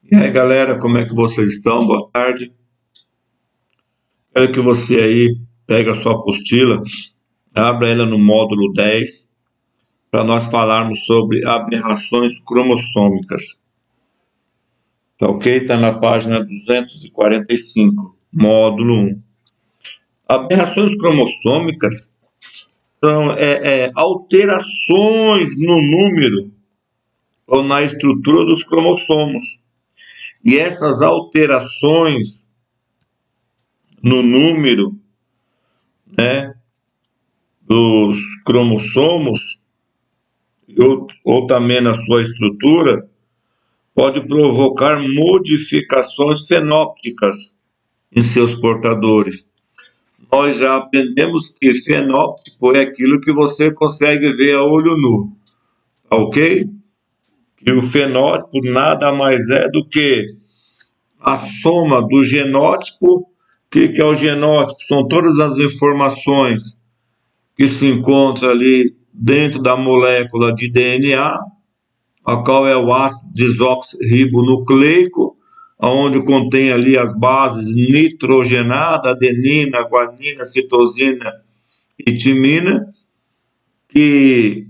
E aí, galera, como é que vocês estão? Boa tarde. Quero que você aí pegue a sua apostila, abra ela no módulo 10, para nós falarmos sobre aberrações cromossômicas. Tá ok? Está na página 245, módulo 1. Aberrações cromossômicas são alterações no número ou na estrutura dos cromossomos. E essas alterações no número, né, dos cromossomos ou também na sua estrutura, pode provocar modificações fenópticas em seus portadores. Nós já aprendemos que fenótipo é aquilo que você consegue ver a olho nu, tá ok? E o fenótipo nada mais é do que a soma do genótipo. O que é o genótipo? São todas as informações que se encontram ali dentro da molécula de DNA, a qual é o ácido desoxirribonucleico, onde contém ali as bases nitrogenada, adenina, guanina, citosina e timina, que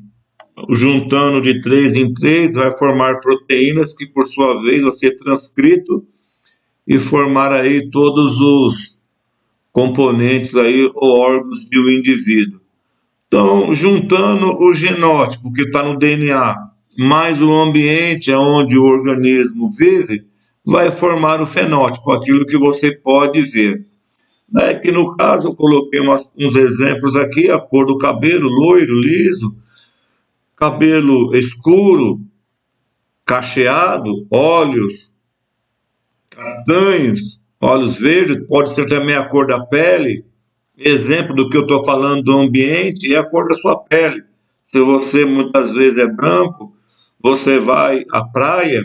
juntando de 3 em 3 vai formar proteínas que por sua vez vai ser transcrito e formar aí todos os componentes aí ou órgãos de um indivíduo. Então, juntando o genótipo que está no DNA, mais o ambiente onde o organismo vive, vai formar o fenótipo, aquilo que você pode ver. Né? Que no caso, eu coloquei uns exemplos aqui, a cor do cabelo, loiro, liso, cabelo escuro, cacheado, olhos castanhos, olhos verdes, pode ser também a cor da pele. Exemplo do que eu estou falando do ambiente é a cor da sua pele. Se você muitas vezes é branco, você vai à praia,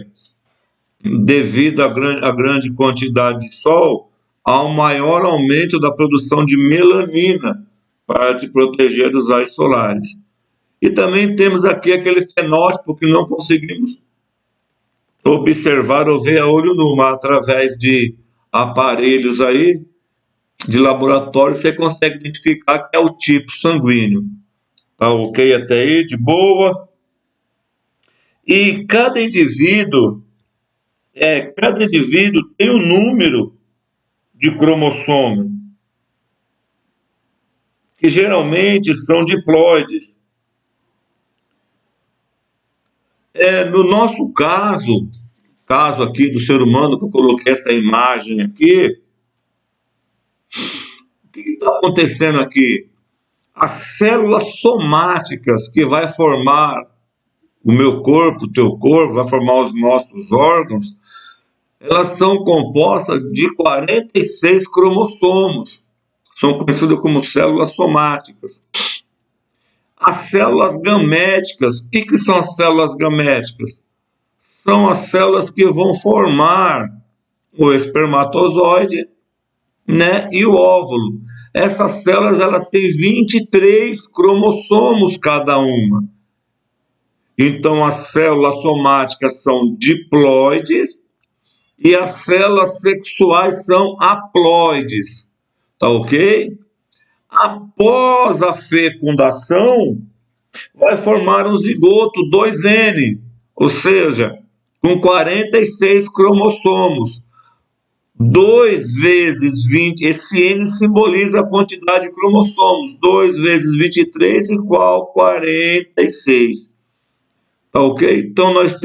devido à grande quantidade de sol, há um maior aumento da produção de melanina para te proteger dos raios solares. E também temos aqui aquele fenótipo que não conseguimos observar ou ver a olho nu, mas através de aparelhos aí, de laboratório, você consegue identificar que é o tipo sanguíneo. Tá ok até aí? De boa? E cada indivíduo tem um número de cromossomo, que geralmente são diploides. No nosso caso aqui do ser humano, que eu coloquei essa imagem aqui, o que está acontecendo aqui? As células somáticas que vai formar o meu corpo, o teu corpo, vai formar os nossos órgãos, elas são compostas de 46 cromossomos. São conhecidas como células somáticas. As células gaméticas, o que são as células gaméticas? São as células que vão formar o espermatozoide, né, e o óvulo. Essas células elas têm 23 cromossomos cada uma. Então, as células somáticas são diploides e as células sexuais são haploides. Tá ok? Após a fecundação, vai formar um zigoto 2N, ou seja, com 46 cromossomos. 2 vezes 20, esse N simboliza a quantidade de cromossomos. 2 vezes 23 igual 46. Tá ok? Então, nós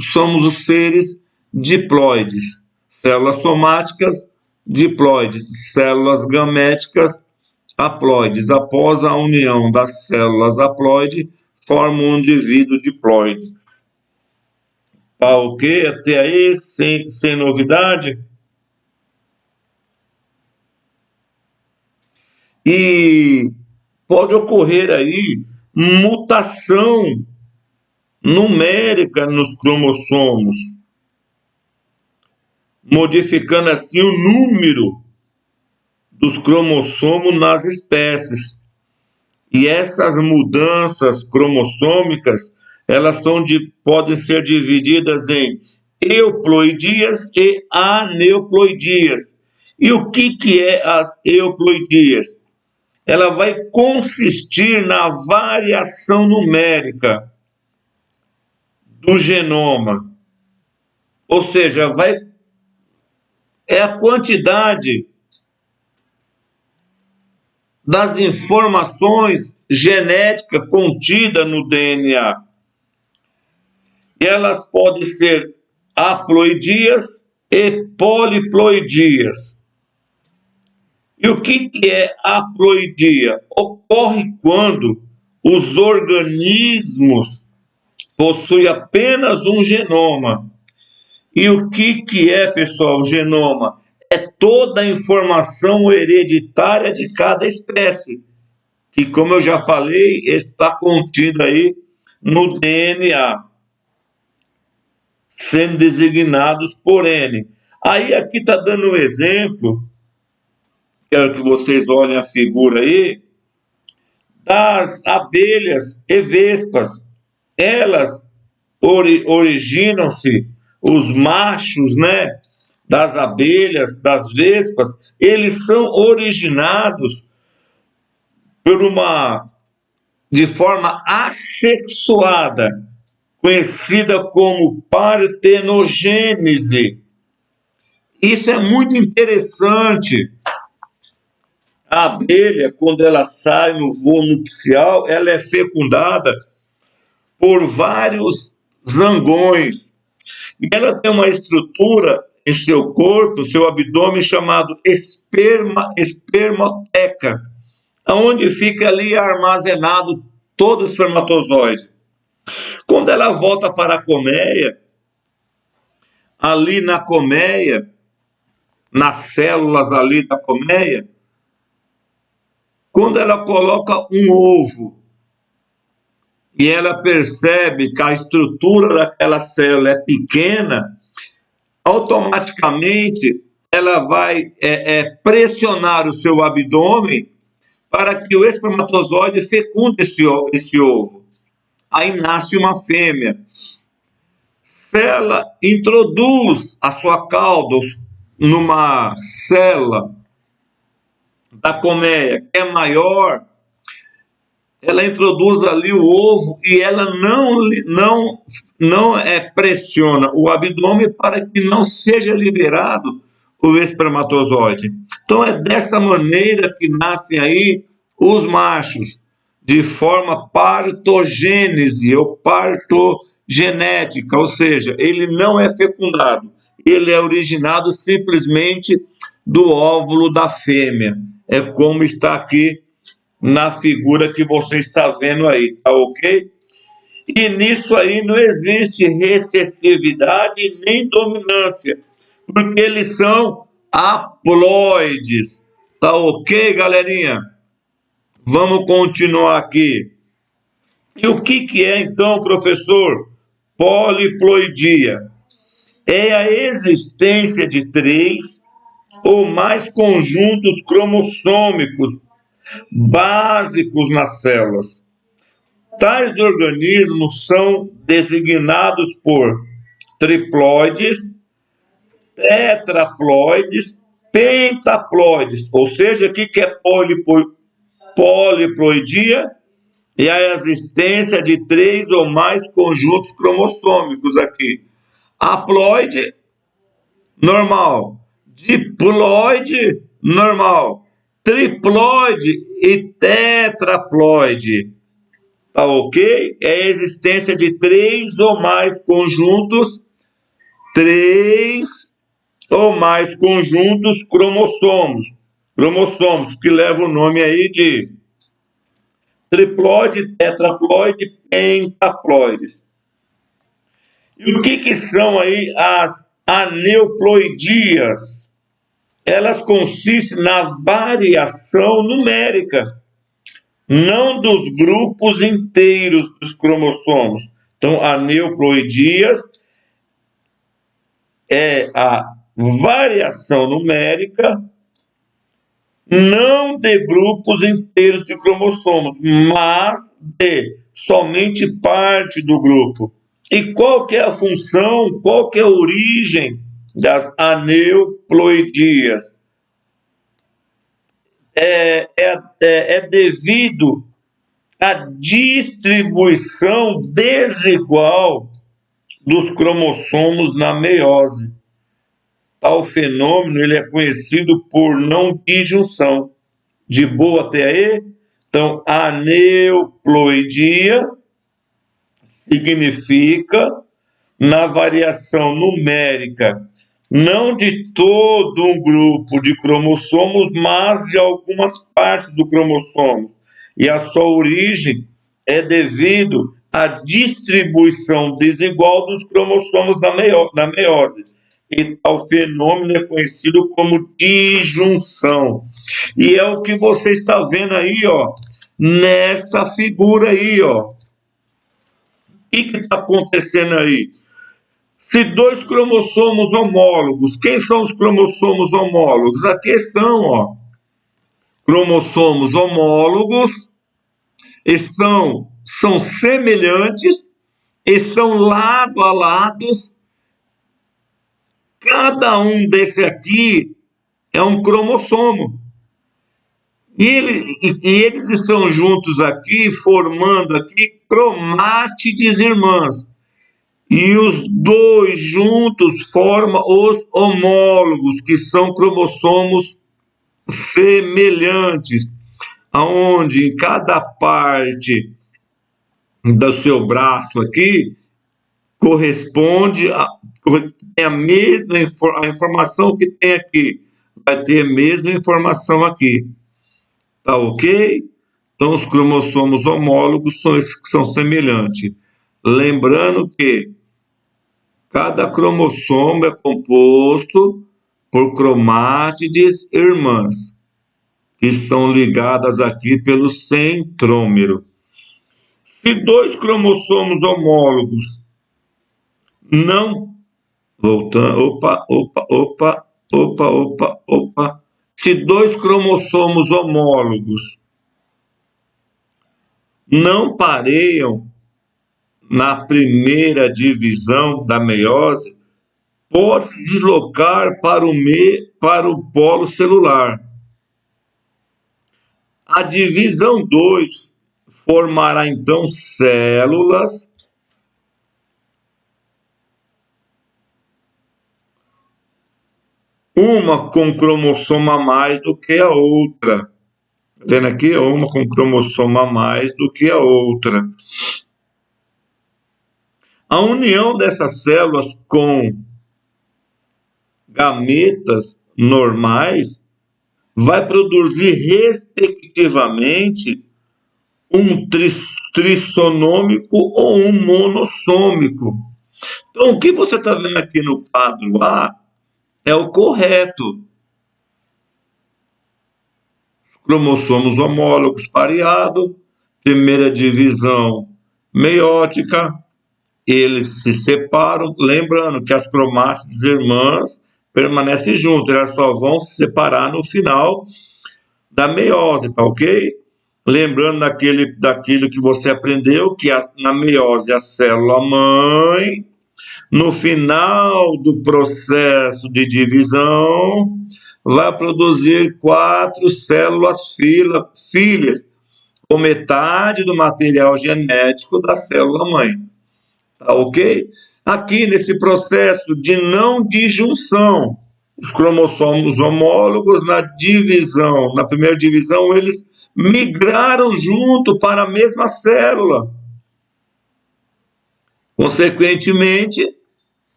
somos os seres diploides. Células somáticas, diploides. Células gaméticas, haploides. Após a união das células haploide, forma um indivíduo diploide. Tá ok? Até aí, sem novidade? E pode ocorrer aí mutação numérica nos cromossomos, modificando assim o número dos cromossomos nas espécies. E essas mudanças cromossômicas, elas podem ser divididas em euploidias e aneuploidias. E o que é as euploidias? Ela vai consistir na variação numérica do genoma. Ou seja, é a quantidade das informações genéticas contidas no DNA. E elas podem ser haploidias e poliploidias. E o que é haploidia? Ocorre quando os organismos possuem apenas um genoma. E o que é, pessoal, o genoma? É toda a informação hereditária de cada espécie, que, como eu já falei, está contida aí no DNA, sendo designados por N. Aí aqui está dando um exemplo, quero que vocês olhem a figura aí, das abelhas e vespas. Elas originam-se, os machos, né, das abelhas, das vespas, eles são originados de forma assexuada, conhecida como partenogênese. Isso é muito interessante. A abelha, quando ela sai no voo nupcial, ela é fecundada por vários zangões. E ela tem uma estrutura em seu corpo, seu abdômen, chamado espermoteca, onde fica ali armazenado todo o espermatozoide. Quando ela volta para a colmeia, ali na colmeia, nas células ali da colmeia, quando ela coloca um ovo e ela percebe que a estrutura daquela célula é pequena, automaticamente ela vai pressionar o seu abdômen para que o espermatozoide fecunde esse ovo. Aí nasce uma fêmea. Se ela introduz a sua cauda numa célula da colmeia que é maior, ela introduz ali o ovo e ela não pressiona o abdômen para que não seja liberado o espermatozoide. Então é dessa maneira que nascem aí os machos, de forma partogênese ou partogenética, ou seja, ele não é fecundado, ele é originado simplesmente do óvulo da fêmea. É como está aqui na figura que você está vendo aí, tá ok? E nisso aí não existe recessividade nem dominância, porque eles são haploides, tá ok, galerinha? Vamos continuar aqui. E o que é então, professor? Poliploidia. É a existência de 3 ou mais conjuntos cromossômicos básicos nas células. Tais organismos são designados por triploides, tetraploides, pentaploides, ou seja, o que é poliploidia? É a existência de 3 ou mais conjuntos cromossômicos aqui. Haploide, normal. Diploide, normal. Triploide e tetraploide. Tá ok? É a existência de 3 ou mais conjuntos, 3 ou mais conjuntos cromossomos, que levam o nome aí de triploide, tetraploide, pentaploides. E o que são aí as aneuploidias? Elas consistem na variação numérica, não dos grupos inteiros dos cromossomos. Então, aneuploidias é a variação numérica, não de grupos inteiros de cromossomos, mas de somente parte do grupo. E qual que é a função, qual que é a origem das aneuploidias? É devido à distribuição desigual dos cromossomos na meiose. Tal fenômeno ele é conhecido por não disjunção. De boa até aí? Então, aneuploidia significa na variação numérica, não de todo um grupo de cromossomos, mas de algumas partes do cromossomo. E a sua origem é devido à distribuição desigual dos cromossomos da meiose. E tal fenômeno é conhecido como disjunção. E é o que você está vendo aí, ó, nesta figura aí, ó. O que está acontecendo aí? Se dois cromossomos homólogos, quem são os cromossomos homólogos? Aqui estão, ó, cromossomos homólogos, são semelhantes, estão lado a lado, cada um desse aqui é um cromossomo. E eles estão juntos aqui, formando aqui cromátides irmãs. E os dois juntos formam os homólogos, que são cromossomos semelhantes, aonde em cada parte do seu braço aqui corresponde a mesma a informação que tem aqui, vai ter a mesma informação aqui. Tá ok? Então, os cromossomos homólogos são esses que são semelhantes. Lembrando que cada cromossomo é composto por cromátides irmãs, que estão ligadas aqui pelo centrômero. Se dois cromossomos homólogos não... Voltando... Opa. Se dois cromossomos homólogos não pareiam na primeira divisão da meiose, pode se deslocar para o polo celular. A divisão 2 formará então células uma com cromossomo a mais do que a outra. Tá vendo aqui? Uma com cromossomo a mais do que a outra. A união dessas células com gametas normais vai produzir, respectivamente, um trissômico ou um monossômico. Então, o que você está vendo aqui no quadro A é o correto. Cromossomos homólogos pareados, primeira divisão meiótica, eles se separam, lembrando que as cromátides irmãs permanecem juntas, elas só vão se separar no final da meiose, tá ok? Lembrando daquilo que você aprendeu, que na meiose a célula mãe, no final do processo de divisão, vai produzir 4 células filhas, com metade do material genético da célula mãe. Tá ok? Aqui nesse processo de não disjunção, os cromossomos homólogos na primeira divisão, eles migraram junto para a mesma célula. Consequentemente,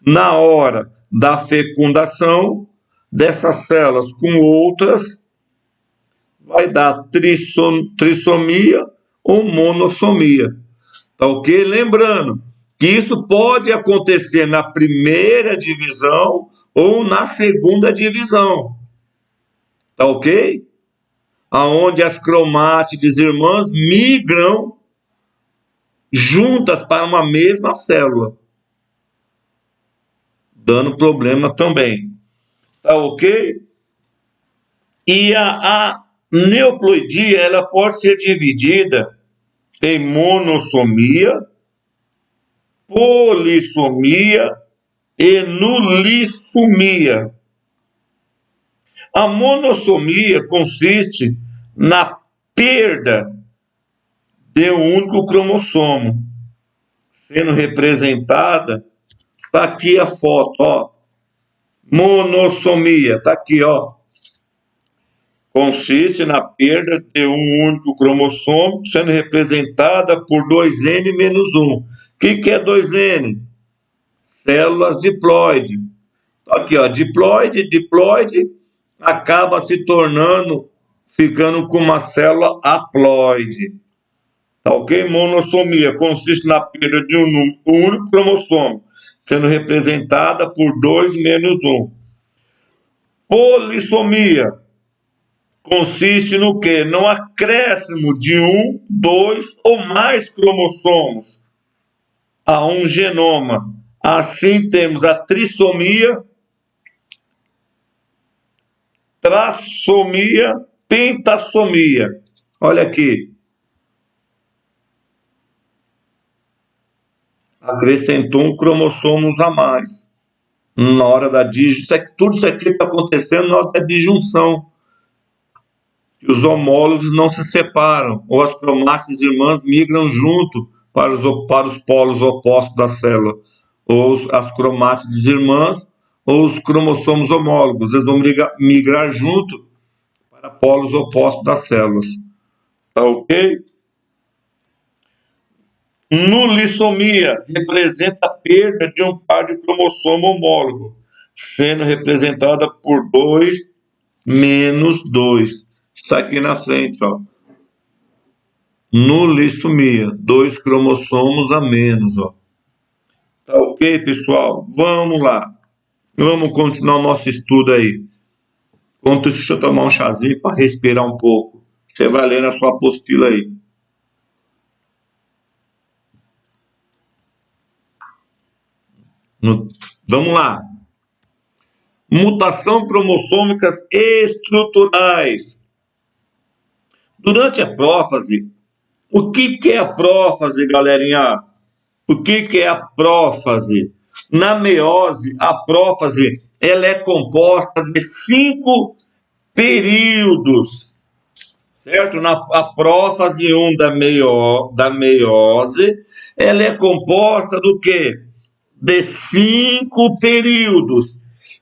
na hora da fecundação dessas células com outras, vai dar trissomia ou monossomia. Tá ok? Lembrando que isso pode acontecer na primeira divisão ou na segunda divisão. Tá ok? Aonde as cromátides irmãs migram juntas para uma mesma célula, dando problema também. Tá ok? E a neuploidia, ela pode ser dividida em monossomia, polissomia e nulissomia. A monossomia consiste na perda de um único cromossomo, sendo representada, está aqui a foto, ó, monossomia, está aqui, ó, consiste na perda de um único cromossomo, sendo representada por 2N menos 1. O que é 2N? Células diploide. Aqui, ó, diploide, acaba se tornando, ficando com uma célula haploide. Tá ok? Monossomia consiste na perda de um único cromossomo, sendo representada por 2 menos 1. Polissomia consiste no quê? No acréscimo de 1, 2 ou mais cromossomos a um genoma. Assim temos a trissomia, trassomia, pentassomia. Olha aqui. Acrescentou um cromossomo a mais na hora da disjunção. Tudo isso aqui está acontecendo na hora da disjunção. Os homólogos não se separam, ou as cromátides irmãs migram junto para os polos opostos da célula, ou as cromátides irmãs ou os cromossomos homólogos, eles vão migrar junto para polos opostos das células. Tá ok? Nulissomia representa a perda de um par de cromossomo homólogo, sendo representada por 2 menos 2. Está aqui na frente, ó. Nulissomia, 2 cromossomos a menos, ó. Tá ok, pessoal? Vamos lá. Vamos continuar o nosso estudo aí. Deixa eu tomar um chazinho para respirar um pouco. Você vai ler na sua apostila aí. Vamos lá. Mutação cromossômicas estruturais. Durante a prófase, o que é a prófase, galerinha? O que é a prófase? Na meiose, a prófase ela é composta de 5 períodos, certo? A prófase 1 da meiose, ela é composta do quê? De 5 períodos,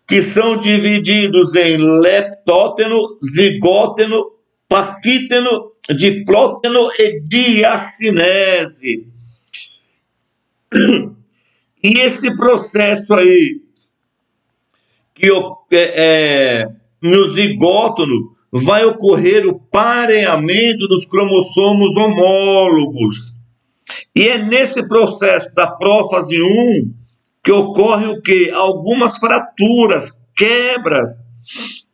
que são divididos em leptóteno, zigóteno, paquíteno, diplóteno e diacinese. E esse processo aí, que no zigótono vai ocorrer o pareamento dos cromossomos homólogos. E é nesse processo da prófase 1 que ocorre o quê? Algumas fraturas, quebras,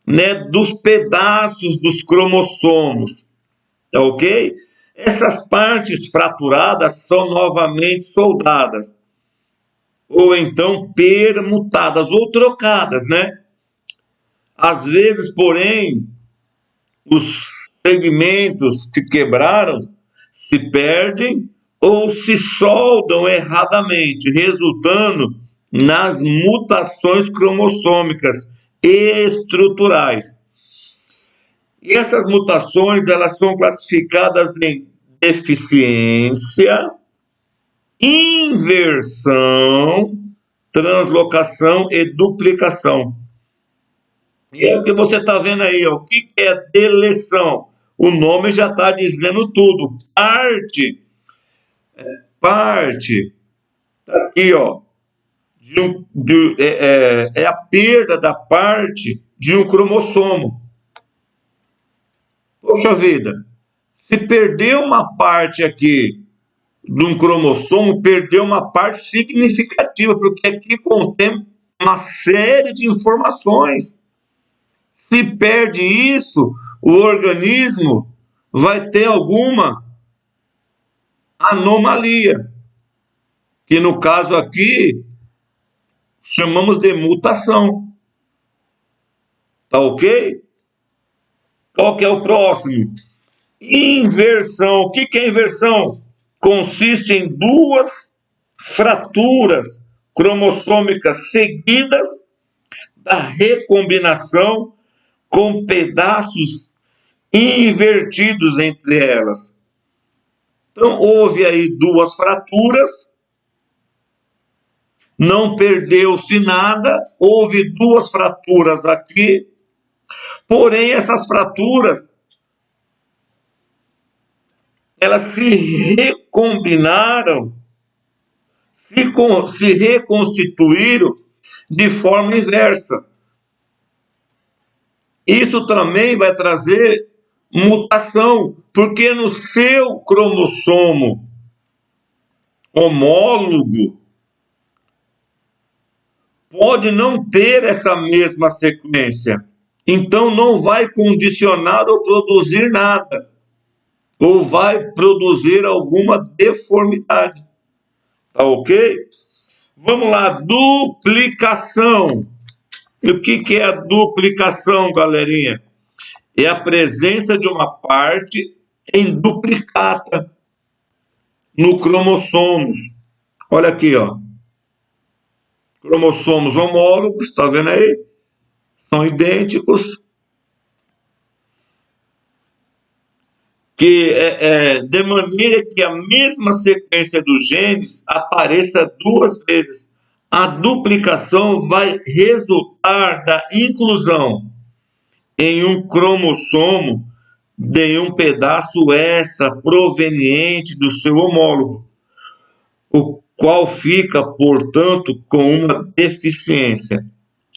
né, dos pedaços dos cromossomos. Tá ok? Essas partes fraturadas são novamente soldadas, ou então permutadas, ou trocadas, né? Às vezes, porém, os segmentos que quebraram se perdem ou se soldam erradamente, resultando nas mutações cromossômicas estruturais. E essas mutações, elas são classificadas em deficiência, inversão, translocação e duplicação. E é o que você está vendo aí, ó. O que é deleção? O nome já está dizendo tudo. Parte, tá aqui, ó, é a perda da parte de um cromossomo. Poxa vida, se perder uma parte aqui de um cromossomo, perdeu uma parte significativa, porque aqui contém uma série de informações. Se perde isso, o organismo vai ter alguma anomalia, que no caso aqui chamamos de mutação. Tá ok? Qual que é o próximo? Inversão. O que é inversão? Consiste em 2 fraturas cromossômicas seguidas da recombinação com pedaços invertidos entre elas. Então, houve aí duas fraturas, não perdeu-se nada, houve duas fraturas aqui, porém essas fraturas, elas se recombinaram, se reconstituíram de forma inversa. Isso também vai trazer mutação, porque no seu cromossomo homólogo pode não ter essa mesma sequência. Então não vai condicionar ou produzir nada, ou vai produzir alguma deformidade. Tá ok? Vamos lá, duplicação. E o que é a duplicação, galerinha? É a presença de uma parte em duplicata no cromossomos. Olha aqui, ó. Cromossomos homólogos, tá vendo aí? São idênticos. De maneira que a mesma sequência dos genes apareça duas vezes. A duplicação vai resultar da inclusão em um cromossomo de um pedaço extra proveniente do seu homólogo, o qual fica, portanto, com uma deficiência.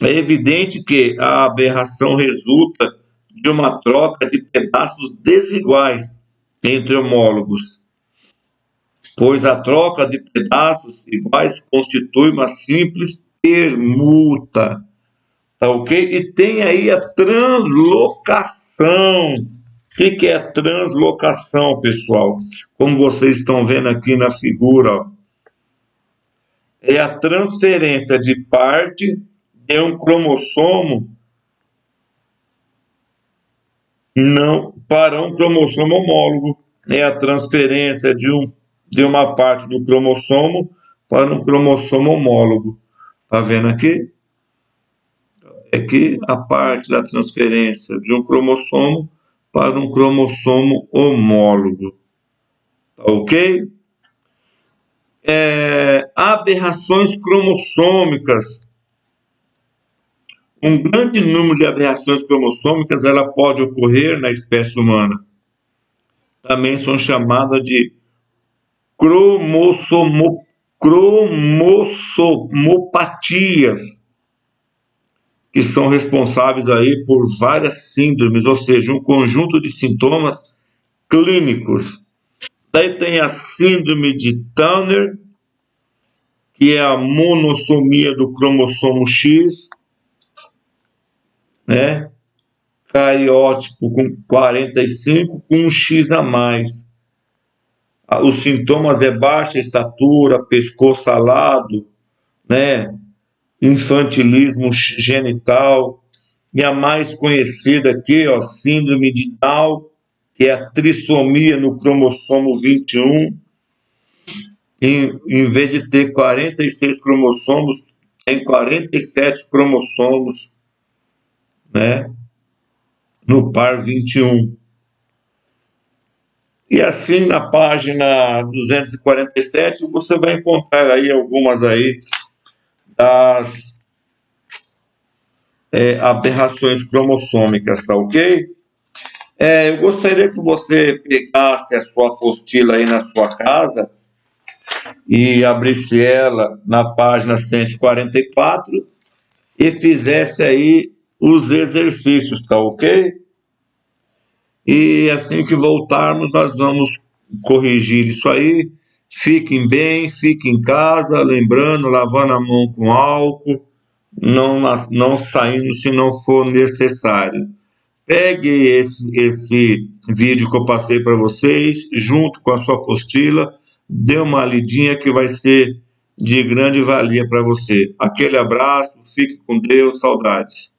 É evidente que a aberração resulta de uma troca de pedaços desiguais entre homólogos, pois a troca de pedaços iguais constitui uma simples permuta, tá ok? E tem aí a translocação. O que é a translocação, pessoal? Como vocês estão vendo aqui na figura, ó, é a transferência de parte de um cromossomo não para um cromossomo homólogo. É a transferência de uma parte do cromossomo para um cromossomo homólogo. Tá vendo aqui? É que a parte da transferência de um cromossomo para um cromossomo homólogo. Tá ok? Aberrações cromossômicas. Um grande número de aberrações cromossômicas ela pode ocorrer na espécie humana. Também são chamadas de cromossomopatias, que são responsáveis aí por várias síndromes, ou seja, um conjunto de sintomas clínicos. Daí tem a síndrome de Turner, que é a monossomia do cromossomo X, né? Cariótipo com 45, com um X a mais. Os sintomas é baixa estatura, pescoço alado, né? Infantilismo genital. E a mais conhecida aqui, ó, síndrome de Down, que é a trissomia no cromossomo 21. Em vez de ter 46 cromossomos, tem 47 cromossomos, né? No par 21. E assim, na página 247, você vai encontrar aí algumas aí das aberrações cromossômicas, tá ok? Eu gostaria que você pegasse a sua apostila aí na sua casa e abrisse ela na página 144 e fizesse aí os exercícios, tá ok? E assim que voltarmos, nós vamos corrigir isso aí. Fiquem bem, fiquem em casa, lembrando, lavando a mão com álcool, não saindo se não for necessário. Pegue esse vídeo que eu passei para vocês, junto com a sua apostila, dê uma lidinha que vai ser de grande valia para você. Aquele abraço, fique com Deus, saudades.